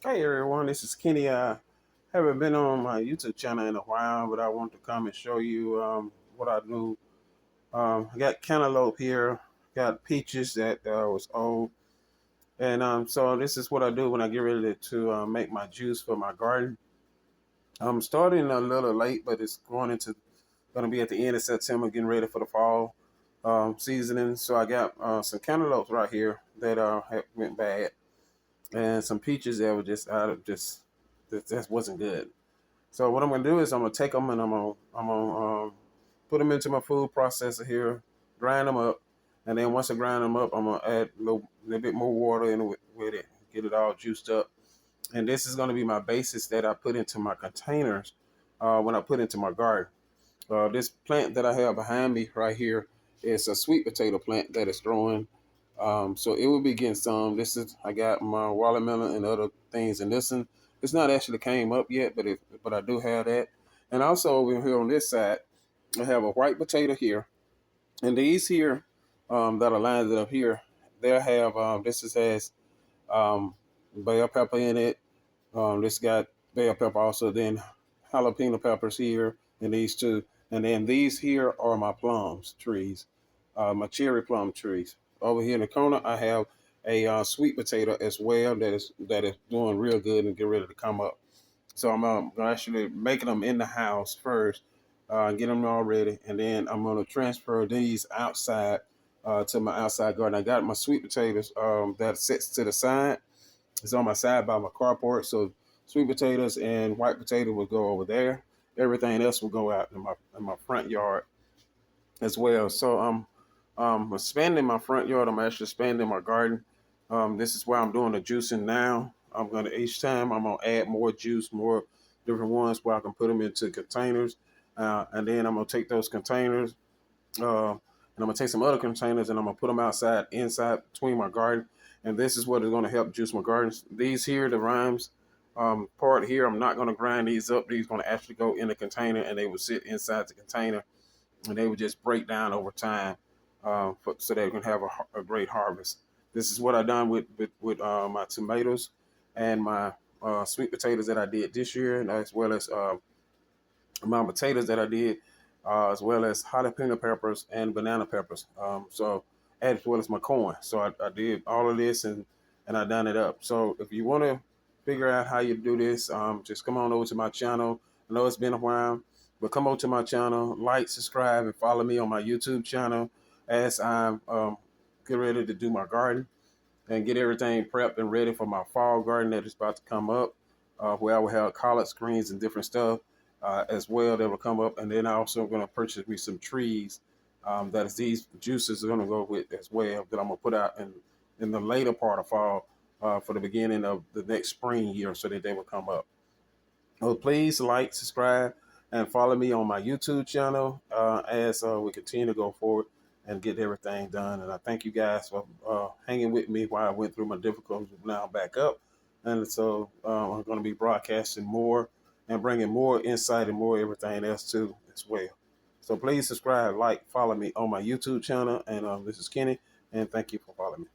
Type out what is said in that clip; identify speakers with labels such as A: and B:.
A: Hey everyone, this is Kenny. I haven't been on my YouTube channel in a while, but I want to come and show you what I do. I got cantaloupe here, got peaches that was old, and so this is what I do when I get ready to make my juice for my garden. I'm starting a little late, but it's going to be at the end of September, getting ready for the fall seasoning. So I got some cantaloupes right here that went bad, and some peaches that were just out of that wasn't good. So what I'm gonna do is I'm gonna take them and I'm gonna put them into my food processor here, grind them up, and then once I grind them up, I'm gonna add little bit more water in with it, get it all juiced up. And this is gonna be my basis that I put into my containers when I put into my garden. This plant that I have behind me right here is a sweet potato plant that is growing. So it will be getting some. This is I got my watermelon and other things, and this one it's not actually came up yet, but I do have that. And also over here on this side, I have a white potato here, and these here that are lined up here, they'll have this is has um, bell pepper in it. This got bell pepper also, then jalapeno peppers here, and these two. And then these here are my plums trees, my cherry plum trees. Over here in the corner, I have a sweet potato as well that is doing real good and get ready to come up. So I'm actually making them in the house first, get them all ready, and then I'm going to transfer these outside to my outside garden. I got my sweet potatoes that sits to the side. It's on my side by my carport. So sweet potatoes and white potato will go over there. Everything else will go out in my front yard as well. So I'm expanding my front yard. I'm actually expanding my garden. This is why I'm doing the juicing now. I'm gonna each time I'm gonna add more juice, more different ones where I can put them into containers, and then I'm gonna take those containers and I'm gonna take some other containers and I'm gonna put them inside between my garden. And this is what is gonna help juice my gardens. These here, the rhymes part here, I'm not gonna grind these up. These gonna actually go in the container and they will sit inside the container and they would just break down over time so they can have a great harvest. This is what I done with my tomatoes and my sweet potatoes that I did this year, and as well as my potatoes that I did, as well as jalapeno peppers and banana peppers. So as well as my corn. So I did all of this and I done it up. So if you want to figure out how you do this, just come on over to my channel. I know it's been a while, but come over to my channel, like, subscribe, and follow me on my YouTube channel as I'm get ready to do my garden and get everything prepped and ready for my fall garden that is about to come up, where I will have collard greens and different stuff as well that will come up. And then I also going to purchase me some trees that is these juices are going to go with as well that I'm going to put out in the later part of fall for the beginning of the next spring year so that they will come up. So please like, subscribe, and follow me on my YouTube channel as we continue to go forward and get everything done. And I thank you guys for hanging with me while I went through my difficulties. Now back up, and so I'm going to be broadcasting more and bringing more insight and more everything else too as well. So please subscribe, like, follow me on my YouTube channel. And this is Kenny, and thank you for following me.